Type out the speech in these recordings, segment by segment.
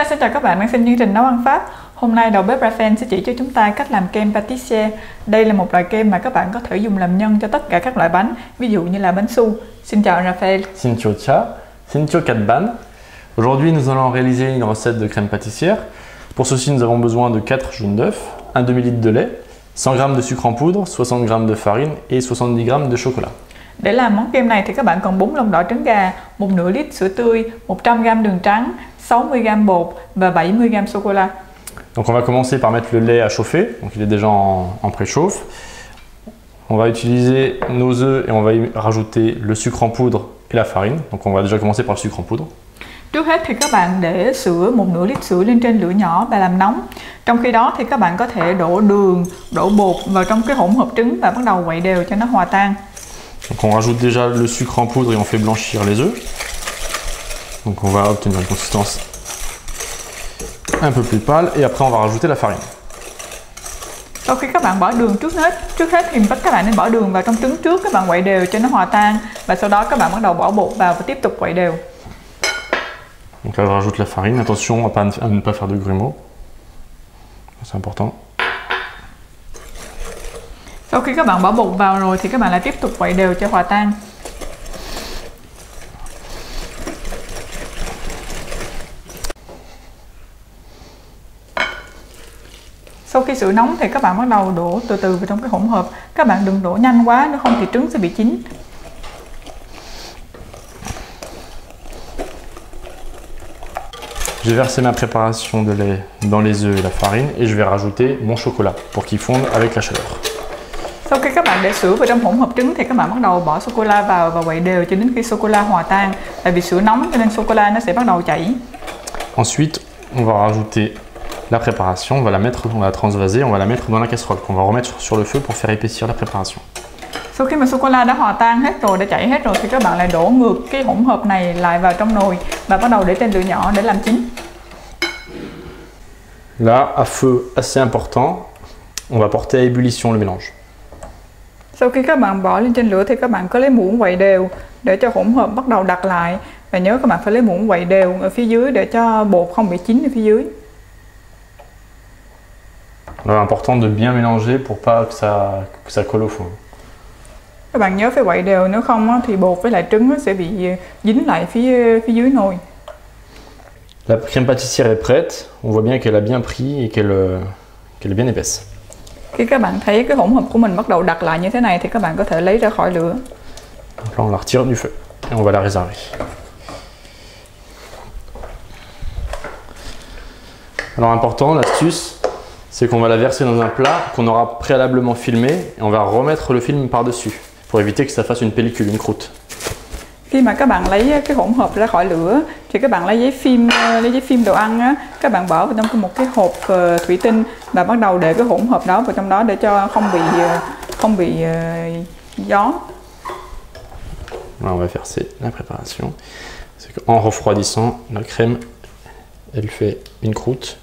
Xin chào các bạn đang xem chương trình nấu ăn Pháp. Hôm nay đầu bếp Raphael sẽ chỉ cho chúng ta cách làm kem pâtissier. Đây là một loại kem mà các bạn có thể dùng làm nhân cho tất cả các loại bánh, ví dụ như là bánh su. Xin chào Raphael. Xin chào cha, xin chào Katban. Aujourd'hui nous allons réaliser une recette de crème pâtissière. Pour ceci nous avons besoin de 4 jaunes d'œufs, un demi-litre de lait, 100 g de sucre en poudre, 60 g de farine et 70 g de chocolat. Để làm món kem này thì các bạn cần 4 lon đỏ trứng gà, một nửa lít sữa tươi, 100 g đường trắng, 60 g bột và 70 g sô-cô-la. Donc on va commencer par mettre le lait à chauffer, donc il est déjà en préchauffe. On va utiliser nos œufs et on va y rajouter le sucre en poudre et la farine. Donc on va déjà commencer par le sucre en poudre. Trước hết thì các bạn để sữa, một nửa lít sữa lên trên lửa nhỏ và làm nóng. Trong khi đó thì các bạn có thể đổ đường, đổ bột vào trong cái hỗn hợp trứng và bắt đầu quậy đều cho nó hòa tan. Donc on rajoute déjà le sucre en poudre et on fait blanchir les œufs. Donc on va obtenir une consistance un peu plus pâle et après on va rajouter la farine. Sau khi các bạn bỏ đường trước hết thì các bạn nên bỏ đường vào trong trứng trước, các bạn quậy đều cho nó hòa tan và sau đó các bạn bắt đầu bỏ bột vào và tiếp tục quậy đều. Donc là je rajoute la farine, attention à ne pas faire de grumeaux, c'est important. Sau khi các bạn bỏ bột vào rồi thì các bạn lại tiếp tục quậy đều cho hòa tan. Sau khi sữa nóng thì các bạn bắt đầu đổ từ từ vào trong cái hỗn hợp. Các bạn đừng đổ nhanh quá, nếu không thì trứng sẽ bị chín. J'ai versé ma préparation de lait dans les œufs et la farine et je vais rajouter mon chocolat pour qu'il fonde avec la chaleur. Sau khi các bạn để sữa vào trong hỗn hợp trứng thì các bạn bắt đầu bỏ sô-cô-la vào và quậy đều cho đến khi sô-cô-la hòa tan. Tại vì sữa nóng cho nên sô-cô-la nó sẽ bắt đầu chảy. Ensuite, on va rajouter la préparation, on va la transvaser, on va la mettre dans la casserole qu'on va remettre sur le feu pour faire épaissir la préparation. Sau khi mà sô-cô-la đã hòa tan hết rồi, đã chảy hết rồi thì các bạn lại đổ ngược cái hỗn hợp này lại vào trong nồi và bắt đầu để trên lửa nhỏ để làm chín. Là, à feu assez important, on va porter à ébullition le mélange. Sau khi các bạn bỏ lên trên lửa thì các bạn có lấy muỗng quậy đều để cho hỗn hợp bắt đầu đặc lại. Và nhớ các bạn phải lấy muỗng quậy đều ở phía dưới để cho bột không bị chín ở phía dưới. C'est important de bien mélanger pour pas que ça colle au fond. Các bạn nhớ phải quậy đều, nếu không thì bột với lại trứng nó sẽ bị dính lại phía dưới nồi. La crème pâtissière est prête, on voit bien qu'elle a bien pris et qu'elle est bien épaisse. Khi các bạn thấy cái hỗn hợp của mình bắt đầu đặc lại như thế này thì các bạn có thể lấy ra khỏi lửa. Donc là on la retire du feu et on va la réserver. Alors important, l'astuce, c'est qu'on va la verser dans un plat qu'on aura préalablement filmé et on va remettre le film par-dessus pour éviter que ça fasse une pellicule, une croûte. Khi mà các bạn lấy cái hỗn hợp ra khỏi lửa thì các bạn lấy giấy phim đồ ăn á, các bạn bỏ vào trong một cái hộp thủy tinh và bắt đầu để cái hỗn hợp đó vào trong đó để cho không bị gió. Alors on va verser la préparation. C'est qu'en refroidissant, la crème, elle fait une croûte.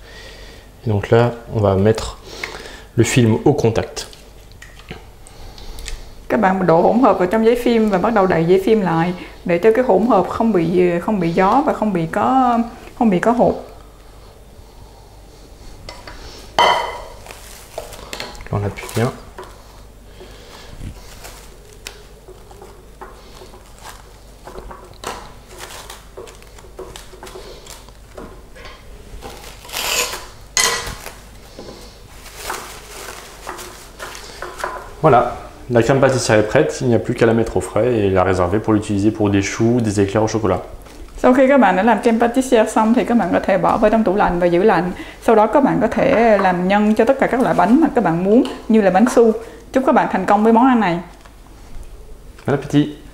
Et donc là, on va mettre le film au contact. Các bạn đổ hỗn hợp vào trong giấy phim và bắt đầu đậy giấy phim lại để cho cái hỗn hợp không bị gió và không bị có hột. On appuie bien. Voilà, la crème pâtissière est prête, il n'y a plus qu'à la mettre au frais et la réserver pour l'utiliser pour des choux, des éclairs au chocolat. Sau khi các bạn đã làm kem pâtissière xong thì các bạn có thể bỏ vào trong tủ lạnh và giữ lạnh. Sau đó các bạn có thể làm nhân cho tất cả các loại bánh mà các bạn muốn như là bánh su. Chúc các bạn thành công với món ăn này. Bon appétit!